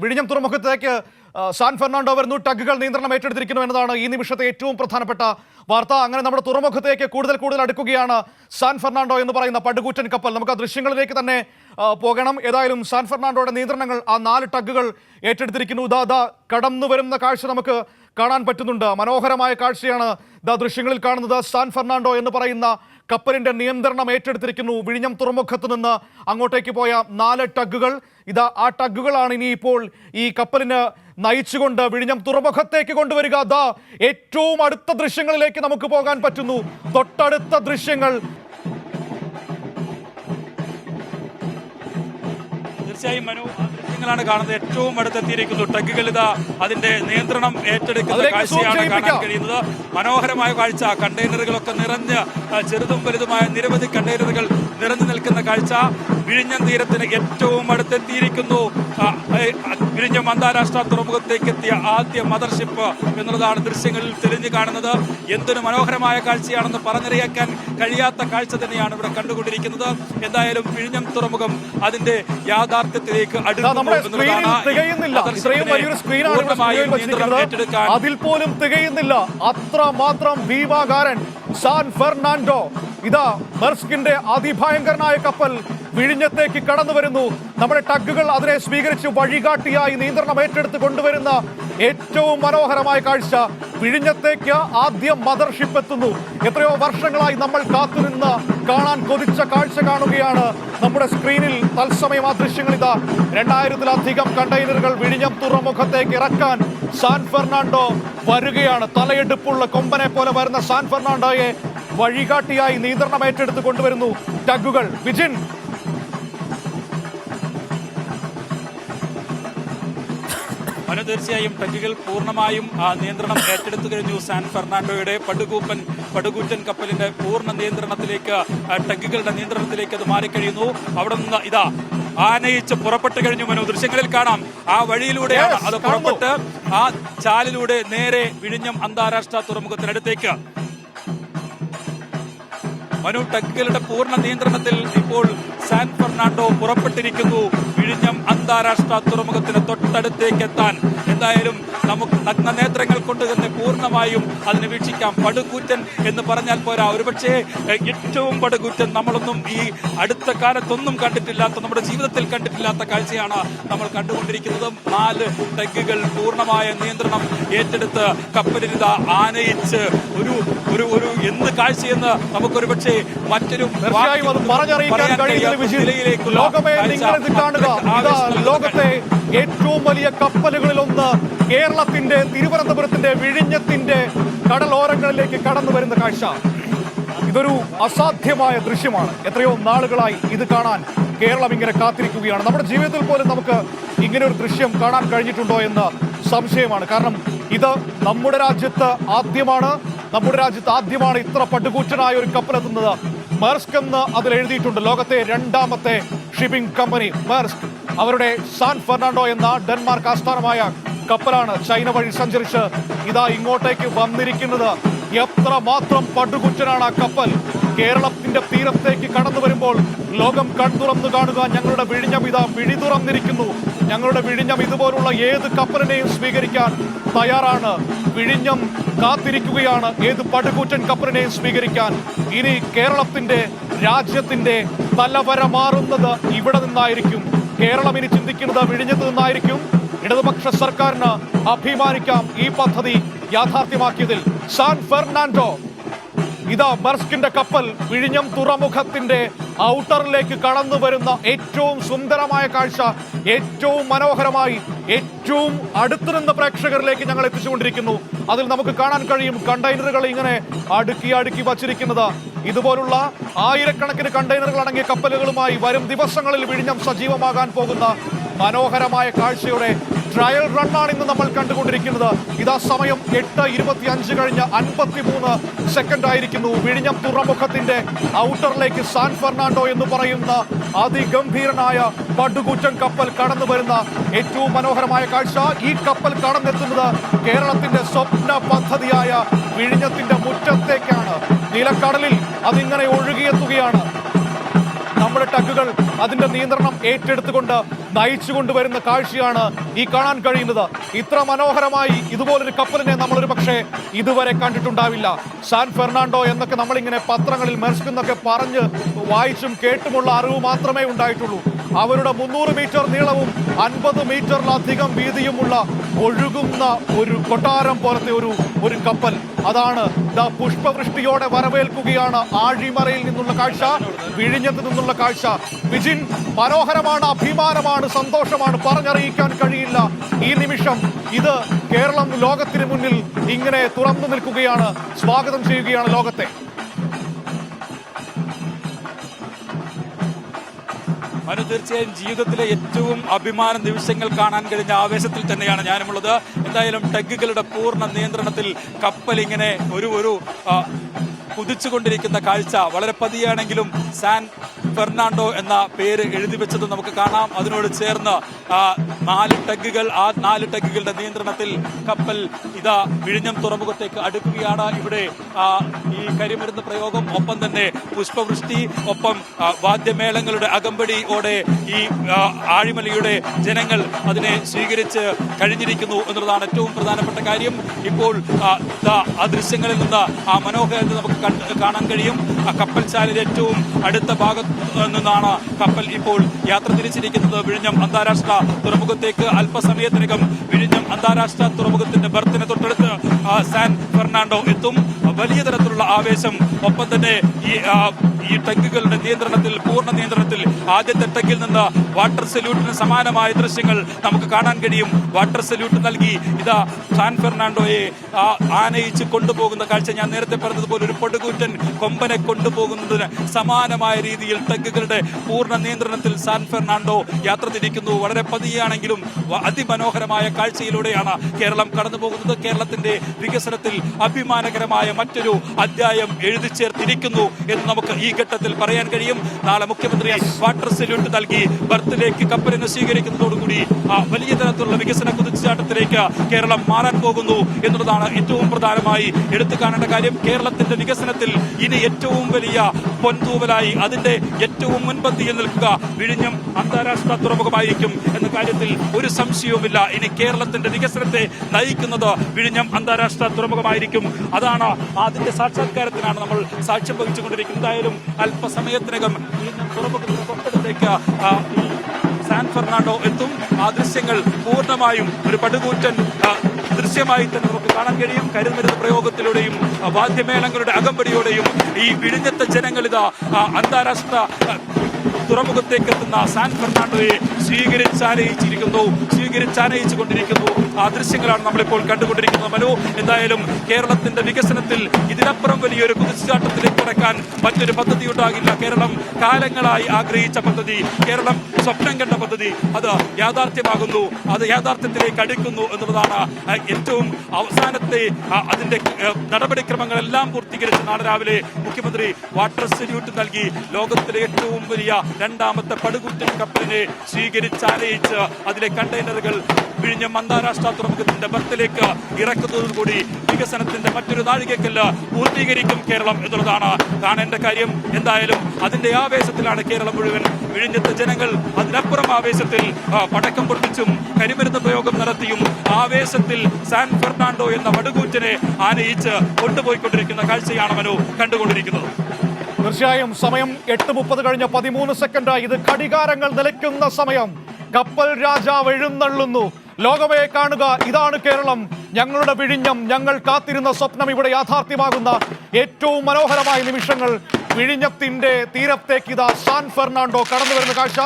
വിഴിഞ്ഞം തുറമുഖത്തേക്ക് San Fernando വരുന്നു. ടഗുകൾ നിയന്ത്രണം ഏറ്റെടുത്തിരിക്കുന്നു എന്നതാണ് ഈ നിമിഷത്തെ ഏറ്റവും പ്രധാനപ്പെട്ട വാർത്ത. അങ്ങനെ നമ്മുടെ തുറമുഖത്തേക്ക് കൂടുതൽ അടുക്കുകയാണ് സാൻ ഫെർണാണ്ടോ എന്ന് പറയുന്ന പടുകൂറ്റൻ കപ്പൽ. നമുക്ക് ആ ദൃശ്യങ്ങളിലേക്ക് തന്നെ പോകണം. ഏതായാലും സാൻ ഫെർണാണ്ടോയുടെ നിയന്ത്രണങ്ങൾ ആ 4 ടഗുകൾ ഏറ്റെടുത്തിരിക്കുന്നു. ഇതാ കടന്നു വരുന്ന കാഴ്ച നമുക്ക് കാണാൻ പറ്റുന്നുണ്ട്. മനോഹരമായ കാഴ്ചയാണ് ദൃശ്യങ്ങളിൽ കാണുന്നത്. സാൻ ഫെർണാണ്ടോ എന്ന് പറയുന്ന കപ്പലിന്റെ നിയന്ത്രണം ഏറ്റെടുത്തിരിക്കുന്നു. വിഴിഞ്ഞം തുറമുഖത്ത് നിന്ന് അങ്ങോട്ടേക്ക് പോയ 4 ടഗുകൾ. ആ ടഗുകളാണ് ഇനിയിപ്പോൾ ഈ കപ്പലിന് നയിച്ചുകൊണ്ട് വിഴിഞ്ഞം തുറമുഖത്തേക്ക് കൊണ്ടുവരിക. ഏറ്റവും അടുത്ത ദൃശ്യങ്ങളിലേക്ക് നമുക്ക് പോകാൻ പറ്റുന്നു. തൊട്ടടുത്ത ദൃശ്യങ്ങൾ. തീർച്ചയായും മനു, ദൃശ്യങ്ങളാണ് കാണുന്നത്. ഏറ്റവും അടുത്തെത്തിയിരിക്കുന്നു ടഗുകൾ. അതിന്റെ നിയന്ത്രണം ഏറ്റെടുക്കുന്ന കാഴ്ചയാണ് കാണാൻ കഴിയുന്നത്. മനോഹരമായ കാഴ്ച. കണ്ടെയ്നറുകളൊക്കെ നിറഞ്ഞ്, ചെറുതും വലുതുമായ നിരവധി കണ്ടെയ്നറുകൾ നിറഞ്ഞു നിൽക്കുന്ന കാഴ്ച. വിഴിഞ്ഞം തീരത്തിന് ഏറ്റവും അടുത്തെത്തിയിരിക്കുന്നു. വിഴിഞ്ഞം അന്താരാഷ്ട്ര തുറമുഖത്തേക്ക് എത്തിയ ആദ്യ മദർഷിപ്പ് എന്നുള്ളതാണ് ദൃശ്യങ്ങളിൽ തെളിഞ്ഞു കാണുന്നത്. എന്തൊരു മനോഹരമായ കാഴ്ചയാണെന്ന് പറഞ്ഞറിയിക്കാൻ കഴിയാത്ത കാഴ്ച തന്നെയാണ് ഇവിടെ കണ്ടുകൊണ്ടിരിക്കുന്നത്. എന്തായാലും വിഴിഞ്ഞം തുറമുഖം അതിന്റെ യാഥാർത്ഥ്യത്തിലേക്ക് അതിൽ പോലും തികയുന്നില്ല. അത്രമാത്രം ഭീമാകാരൻ സാൻ ഫെർണാണ്ടോ. മെർസ്കിന്റെ അതിഭയങ്കരനായ കപ്പൽ വിഴിഞ്ഞത്തേക്ക് കടന്നു വരുന്നു. നമ്മുടെ ടഗുകൾ അതിനെ സ്വീകരിച്ച് വഴികാട്ടിയായി നിയന്ത്രണം ഏറ്റെടുത്ത് കൊണ്ടുവരുന്ന ഏറ്റവും മനോഹരമായ കാഴ്ച. വിഴിഞ്ഞത്തേക്ക് ആദ്യം മദർഷിപ്പ് എത്തുന്നു. എത്രയോ വർഷങ്ങളായി നമ്മൾ കാത്തുനിന്ന് കാണാൻ കൊതിച്ച കാഴ്ച കാണുകയാണ് നമ്മുടെ സ്ക്രീനിൽ. തത്സമയം ആ ദൃശ്യങ്ങൾ 2000-ലധികം കണ്ടെയ്നറുകൾ വിഴിഞ്ഞം തുറമുഖത്തേക്ക് ഇറക്കാൻ സാൻ ഫെർണാണ്ടോ വരികയാണ്. തലയെടുപ്പുള്ള കൊമ്പനെ പോലെ വരുന്ന സാൻ ഫെർണാണ്ടോയെ വഴികാട്ടിയായി നിയന്ത്രണം ഏറ്റെടുത്ത് കൊണ്ടുവരുന്നു ടഗുകൾ. വിജിൻ, തീർച്ചയായും ടഗുകൾ പൂർണ്ണമായും നിയന്ത്രണം ഏറ്റെടുത്തു കഴിഞ്ഞു. സാൻ ഫെർണാണ്ടോയുടെ പടുകൂറ്റൻ കപ്പലിന്റെ പൂർണ്ണ നിയന്ത്രണത്തിലേക്ക്, ടഗുകളുടെ നിയന്ത്രണത്തിലേക്ക് അത് മാറിക്കഴിയുന്നു. അവിടെ നിന്ന് ആനയിച്ച് പുറപ്പെട്ടു കഴിഞ്ഞു. മനു, ദൃശ്യങ്ങളിൽ കാണാം. ആ വഴിയിലൂടെയാണ് അത് പുറപ്പെട്ട് ആ ചാലിലൂടെ നേരെ വിഴിഞ്ഞം അന്താരാഷ്ട്ര തുറമുഖത്തിനടുത്തേക്ക്. മനു, ടഗുകളുടെ പൂർണ്ണ നിയന്ത്രണത്തിൽ ഇപ്പോൾ സാൻ ഫെർണാണ്ടോ പുറപ്പെട്ടിരിക്കുന്നു വിഴിഞ്ഞം അന്താരാഷ്ട്ര തുറമുഖത്തിന് തൊട്ടടുത്തേക്ക് എത്താൻ. എന്തായാലും നമുക്ക് നഗ്നനേത്രങ്ങൾ കൊണ്ട് തന്നെ പൂർണ്ണമായും അതിനെ വീക്ഷിക്കാം. പടുകൂറ്റൻ എന്ന് പറഞ്ഞാൽ പോരാ, ഒരുപക്ഷെ ഏറ്റവും പടുകൂറ്റൻ. നമ്മളൊന്നും ഈ അടുത്ത കാലത്തൊന്നും കണ്ടിട്ടില്ലാത്ത, നമ്മുടെ ജീവിതത്തിൽ കണ്ടിട്ടില്ലാത്ത കാഴ്ചയാണ് നമ്മൾ കണ്ടുകൊണ്ടിരിക്കുന്നത്. 4 ടഗുകൾ പൂർണ്ണമായ നിയന്ത്രണം ഏറ്റെടുത്ത് കപ്പലിനിത ആനയിച്ച് ഒരു എന്ത് കാഴ്ചയെന്ന് നമുക്കൊരുപക്ഷെ മറ്റൊരു ലോകത്തെ ഏറ്റവും വലിയ കപ്പലുകളിലൊന്ന് കേരളത്തിന്റെ തിരുവനന്തപുരത്തിന്റെ വിഴിഞ്ഞത്തിന്റെ കടലോരങ്ങളിലേക്ക് കടന്നു വരുന്ന കാഴ്ച. ഇതൊരു അസാധ്യമായ ദൃശ്യമാണ്. എത്രയോ നാളുകളായി ഇത് കാണാൻ കേരളം ഇങ്ങനെ കാത്തിരിക്കുകയാണ്. നമ്മുടെ ജീവിതത്തിൽ പോലും നമുക്ക് ഇങ്ങനെ ഒരു ദൃശ്യം കാണാൻ കഴിഞ്ഞിട്ടുണ്ടോ എന്ന് സംശയമാണ്. കാരണം ഇത് നമ്മുടെ രാജ്യത്ത് ആദ്യമാണ് ഇത്ര പടുകൂറ്റനായ ഒരു കപ്പലെത്തുന്നത്. മെർസ്ക് എന്ന് അതിൽ എഴുതിയിട്ടുണ്ട്. ലോകത്തെ 2ാമത്തെ ഷിപ്പിംഗ് കമ്പനി മെർസ്ക്. അവരുടെ സാൻ ഫെർണാണ്ടോ എന്ന ഡെൻമാർക്ക് ആസ്ഥാനമായ കപ്പലാണ് ചൈന വഴി സഞ്ചരിച്ച് ഇങ്ങോട്ടേക്ക് വന്നിരിക്കുന്നത്. എത്രമാത്രം പടുകുറ്റനാണ് ആ കപ്പൽ. കേരളത്തിന്റെ തീരത്തേക്ക് കടന്നു വരുമ്പോൾ ലോകം കൺതുറന്ന് കാണുക. ഞങ്ങളുടെ വിഴിഞ്ഞം മിഴി തുറന്നിരിക്കുന്നു. ഞങ്ങളുടെ വിഴിഞ്ഞം ഇതുപോലുള്ള ഏത് കപ്പലിനെയും സ്വീകരിക്കാൻ തയ്യാറാണ്. വിഴിഞ്ഞം കാത്തിരിക്കുകയാണ് ഏത് പടുകൂറ്റൻ കപ്പലിനെയും സ്വീകരിക്കാൻ. ഇനി കേരളത്തിന്റെ, രാജ്യത്തിന്റെ തലവര മാറുന്നത് ഇവിടെ നിന്നായിരിക്കും. കേരളം ഇനി ചിന്തിക്കുന്നത് വിഴിഞ്ഞത്ത് നിന്നായിരിക്കും. ഇടതുപക്ഷ സർക്കാരിന് അഭിമാനിക്കാം ഈ പദ്ധതി യാഥാർത്ഥ്യമാക്കിയതിൽ. സാൻ ഫെർണാണ്ടോ, മെർസ്കിന്റെ കപ്പൽ വിഴിഞ്ഞം തുറമുഖത്തിന്റെ ഔട്ടറിലേക്ക് കടന്നു വരുന്ന ഏറ്റവും സുന്ദരമായ കാഴ്ച. ഏറ്റവും മനോഹരമായി, ഏറ്റവും അടുത്തു നിന്ന് പ്രേക്ഷകരിലേക്ക് ഞങ്ങൾ എത്തിച്ചുകൊണ്ടിരിക്കുന്നു. അതിൽ നമുക്ക് കാണാൻ കഴിയും കണ്ടെയ്നറുകൾ ഇങ്ങനെ അടുക്കി വച്ചിരിക്കുന്നത്. ഇതുപോലുള്ള ആയിരക്കണക്കിന് കണ്ടെയ്നറുകൾ അടങ്ങിയ കപ്പലുകളുമായി വരും ദിവസങ്ങളിൽ വിഴിഞ്ഞം സജീവമാകാൻ പോകുന്ന മനോഹരമായ കാഴ്ചയുടെ ട്രയൽ റണ്ണാണ് ഇന്ന് നമ്മൾ കണ്ടുകൊണ്ടിരിക്കുന്നത്. സമയം 8:25 കഴിഞ്ഞ് 53 സെക്കൻഡ് ആയിരിക്കുന്നു. വിഴിഞ്ഞം തുറമുഖത്തിന്റെ ഔട്ടറിലേക്ക് സാൻ ഫെർണാണ്ടോ എന്ന് പറയുന്ന അതിഗംഭീരനായ പടുകൂറ്റൻ കപ്പൽ കടന്നു വരുന്ന ഏറ്റവും മനോഹരമായ കാഴ്ച. ഈ കപ്പൽ കടന്നെത്തുന്നത് കേരളത്തിന്റെ സ്വപ്ന പദ്ധതിയായ വിഴിഞ്ഞത്തിന്റെ മുറ്റത്തേക്കാണ്. നിലക്കടലിൽ അതിങ്ങനെ ഒഴുകിയെത്തുകയാണ്. നമ്മുടെ ടഗുകൾ അതിന്റെ നിയന്ത്രണം ഏറ്റെടുത്തുകൊണ്ട് നയിച്ചു കൊണ്ടുവരുന്ന കാഴ്ചയാണ് ഈ കാണാൻ കഴിയുന്നത്. ഇത്ര മനോഹരമായി ഇതുപോലൊരു കപ്പലിനെ നമ്മളൊരു പക്ഷേ ഇതുവരെ കണ്ടിട്ടുണ്ടാവില്ല. സാൻ ഫെർണാണ്ടോ എന്നൊക്കെ നമ്മളിങ്ങനെ പത്രങ്ങളിൽ മെർസ്ക് എന്നൊക്കെ പറഞ്ഞ് വായിച്ചും കേട്ടുമുള്ള അറിവ് മാത്രമേ ഉണ്ടായിട്ടുള്ളൂ. അവരുടെ 300 മീറ്റർ നീളവും 50 മീറ്ററിലധികം വീതിയുമുള്ള ഒഴുകുന്ന ഒരു കൊട്ടാരം പോലത്തെ ഒരു കപ്പൽ. അതാണ് പുഷ്പവൃഷ്ടിയോടെ വരവേൽക്കുകയാണ് ആഴിമറയിൽ നിന്നുള്ള കാഴ്ച, വിഴിഞ്ഞത്ത് നിന്നുള്ള കാഴ്ച. വിജിൻ, മനോഹരമാണ്, അഭിമാനമാണ്, സന്തോഷമാണ്, പറഞ്ഞറിയിക്കാൻ കഴിയില്ല ഈ നിമിഷം. ഇത് കേരളം ലോകത്തിന് മുന്നിൽ ഇങ്ങനെ തുറന്നു നിൽക്കുകയാണ്, സ്വാഗതം ചെയ്യുകയാണ് ലോകത്തെ. മനു, തീർച്ചയായും ജീവിതത്തിലെ ഏറ്റവും അഭിമാന നിമിഷങ്ങൾ കാണാൻ കഴിഞ്ഞ ആവേശത്തിൽ തന്നെയാണ് ഞാനുമുള്ളത്. എന്തായാലും ടഗുകളുടെ പൂർണ്ണ നിയന്ത്രണത്തിൽ കപ്പൽ ഇങ്ങനെ ഒരു കുതിച്ചുകൊണ്ടിരിക്കുന്ന കാഴ്ച. വളരെ പതിയാണെങ്കിലും സാൻ ഫെർണാണ്ടോ എന്ന പേര് എഴുതി വെച്ചത് നമുക്ക് കാണാം. അതിനോട് ചേർന്ന് 4 ടഗുകൾ, ആ 4 ടഗുകളുടെ നിയന്ത്രണത്തിൽ കപ്പൽ ഇതാ വിഴിഞ്ഞം തുറമുഖത്തേക്ക് അടുക്കുകയാണ്. ഇവിടെ ഈ കരിമരുന്ന് പ്രയോഗം, ഒപ്പം തന്നെ പുഷ്പവൃഷ്ടി, ഒപ്പം വാദ്യമേളങ്ങളുടെ അകമ്പടിയോടെ ഈ ആഴിമലയുടെ ജനങ്ങൾ അതിനെ സ്വീകരിച്ച് കഴിഞ്ഞിരിക്കുന്നു എന്നുള്ളതാണ് ഏറ്റവും പ്രധാനപ്പെട്ട കാര്യം. ഇപ്പോൾ ആ ദൃശ്യങ്ങളിൽ നിന്ന് ആ മനോഹരത നമുക്ക് കാണാൻ കഴിയും. ആ കപ്പൽ ചാലിന്റെ ഏറ്റവും അടുത്ത ഭാഗത്ത് നിന്നാണ് കപ്പൽ ഇപ്പോൾ യാത്ര തിരിച്ചിരിക്കുന്നത് വിഴിഞ്ഞം അന്താരാഷ്ട്ര തുറമുഖത്തേക്ക്. അല്പസമയത്തിനകം വിഴിഞ്ഞം അന്താരാഷ്ട്ര തുറമുഖത്തിന്റെ ബർത്തിന് തൊട്ടടുത്ത് സാൻ ഫെർണാണ്ടോ എത്തും. വലിയ തരത്തിലുള്ള ആവേശം, ഒപ്പം തന്നെ ഈ ടഗുകളുടെ നിയന്ത്രണത്തിൽ, പൂർണ്ണ നിയന്ത്രണത്തിൽ ആദ്യത്തെ ടഗിൽ നിന്ന് വാട്ടർ സല്യൂട്ടിന് സമാനമായ ദൃശ്യങ്ങൾ നമുക്ക് കാണാൻ കഴിയും. വാട്ടർ സല്യൂട്ട് നൽകി ഇതാ സാൻ ഫെർണാണ്ടോയെ ആനയിച്ച് കൊണ്ടുപോകുന്ന കാഴ്ച. ഞാൻ നേരത്തെ പറഞ്ഞതുപോലെ ഒരു പടുകൂറ്റൻ കൊമ്പനെ കൊണ്ടുപോകുന്നതിന് സമാനമായ രീതിയിൽ ടഗുകളുടെ പൂർണ്ണ നിയന്ത്രണത്തിൽ സാൻ ഫെർണാണ്ടോ യാത്ര തിരിക്കുന്നു. വളരെ പതിയാണെങ്കിലും അതിമനോഹരമായ കാഴ്ചയിലൂടെയാണ് കേരളം കടന്നു പോകുന്നത്. കേരളത്തിന്റെ വികസനത്തിൽ അഭിമാനകരമായ മറ്റൊരു അധ്യായം എഴുതി ചേർത്തിരിക്കുന്നു എന്ന് നമുക്ക് ഈ ഘട്ടത്തിൽ പറയാൻ കഴിയും. നാളെ മുഖ്യമന്ത്രി വാട്ടർ സല്യൂട്ട് നൽകി ബർത്തിലേക്ക് കപ്പലിനെ സ്വീകരിക്കുന്നതോടുകൂടി വലിയ തരത്തിലുള്ള വികസന കുതിച്ചുചാട്ടത്തിലേക്ക് കേരളം മാറാൻ പോകുന്നു എന്നുള്ളതാണ് ഏറ്റവും പ്രധാനമായി എടുത്തു കാണേണ്ട കാര്യം. കേരളത്തിന്റെ വികസനത്തിൽ ഇനി ഏറ്റവും വലിയ പൊൻതൂവലായി, അതിന്റെ ഏറ്റവും മുൻപന്തിയിൽ നിൽക്കുക വിഴിഞ്ഞം അന്താരാഷ്ട്ര തുറമുഖമായിരിക്കും എന്ന കാര്യത്തിൽ ഒരു സംശയവുമില്ല. ഇനി കേരളത്തിന്റെ വികസനത്തെ നയിക്കുന്നത് വിഴിഞ്ഞം അന്താരാഷ്ട്ര തുറമുഖമായിരിക്കും. അതാണ് അതിന്റെ സാക്ഷാത്കാരത്തിനാണ് നമ്മൾ സാക്ഷ്യം വഹിച്ചുകൊണ്ടിരിക്കുന്നത്. എന്തായാലും അല്പസമയത്തിനകം വിഴിഞ്ഞം തുറമുഖത്തിന് തൊട്ടടുത്തേക്ക് സാൻ ഫെർണാണ്ടോ എത്തും. ആ ദൃശ്യങ്ങൾ പൂർണ്ണമായും ഒരു പടുകൂറ്റൻ ദൃശ്യമായി തന്നെ നമുക്ക് കാണാൻ കഴിയും. കരിമരുന്ന് പ്രയോഗത്തിലൂടെയും വാദ്യമേളങ്ങളുടെ അകമ്പടിയോടെയും ഈ വിഴിഞ്ഞത്തെ ജനങ്ങളിതാ അന്താരാഷ്ട്ര തുറമുഖത്തേക്ക് എത്തുന്ന സാൻ ഫെർണാണ്ടോയെ സ്വീകരിച്ചാനയിച്ചു കൊണ്ടിരിക്കുന്നു. ആ ദൃശ്യങ്ങളാണ് നമ്മളിപ്പോൾ കണ്ടുകൊണ്ടിരിക്കുന്നത്. മനു, എന്തായാലും കേരളത്തിന്റെ വികസനത്തിൽ ഇതിനപ്പുറം വലിയൊരു കുതിച്ചുചാട്ടത്തിലേക്ക് കടക്കാൻ മറ്റൊരു പദ്ധതി ഉണ്ടാകില്ല. കേരളം കാലങ്ങളായി ആഗ്രഹിച്ച പദ്ധതി, കേരളം സ്വപ്നം കണ്ട പദ്ധതി, അത് യാഥാർത്ഥ്യമാകുന്നു, അത് യാഥാർത്ഥ്യത്തിലേക്ക് അടുക്കുന്നു എന്നുള്ളതാണ് ഏറ്റവും അവസാനത്തെ അതിന്റെ നടപടിക്രമങ്ങളെല്ലാം പൂർത്തീകരിച്ച് നാളെ രാവിലെ മുഖ്യമന്ത്രി വാട്ടർ സല്യൂട്ട് നൽകി ലോകത്തിലെ ഏറ്റവും വലിയ രണ്ടാമത്തെ പടുകൂറ്റൻ കപ്പലിനെ സ്വീകരിച്ചാനയിച്ച് അതിലെ കണ്ടെയ്നറുകൾ വിഴിഞ്ഞം അന്താരാഷ്ട്ര തുറമുഖത്തിന്റെ ബർത്തിലേക്ക് ഇറക്കുന്നതോടുകൂടി വികസനത്തിന്റെ മറ്റൊരു നാഴികക്കല്ല് പൂർത്തീകരിക്കും കേരളം എന്നുള്ളതാണ് കാണേണ്ട കാര്യം. എന്തായാലും അതിന്റെ ആവേശത്തിലാണ് കേരളം മുഴുവൻ. വിഴിഞ്ഞത്തെ ജനങ്ങൾ അതിനപ്പുറം ആവേശത്തിൽ പടക്കം പൊട്ടിച്ചും കരിമരുന്ന് പ്രയോഗം നടത്തിയും ആവേശത്തിൽ സാൻ ഫെർണാണ്ടോ എന്ന പടുകൂറ്റനെ ആനയിച്ച് കൊണ്ടുപോയിക്കൊണ്ടിരിക്കുന്ന കാഴ്ചയാണ് മനു കണ്ടുകൊണ്ടിരിക്കുന്നത്. തീർച്ചയായും സമയം 8:30 കഴിഞ്ഞ് 13 സെക്കൻഡ്. ഇത് ഘടികാരങ്ങൾ നിലയ്ക്കുന്ന സമയം. കപ്പൽ രാജാവ് എഴുന്നള്ളുന്നു. ലോകമേ കാണുക, ഇതാണ് കേരളം, ഞങ്ങളുടെ വിഴിഞ്ഞം, ഞങ്ങൾ കാത്തിരുന്ന സ്വപ്നം ഇവിടെ യാഥാർത്ഥ്യമാകുന്ന ഏറ്റവും മനോഹരമായ നിമിഷങ്ങൾ. വിഴിഞ്ഞത്തിന്റെ തീരത്തേക്ക് ഇതാ സാൻ ഫെർണാണ്ടോ കടന്നു വരുന്ന കാഴ്ച.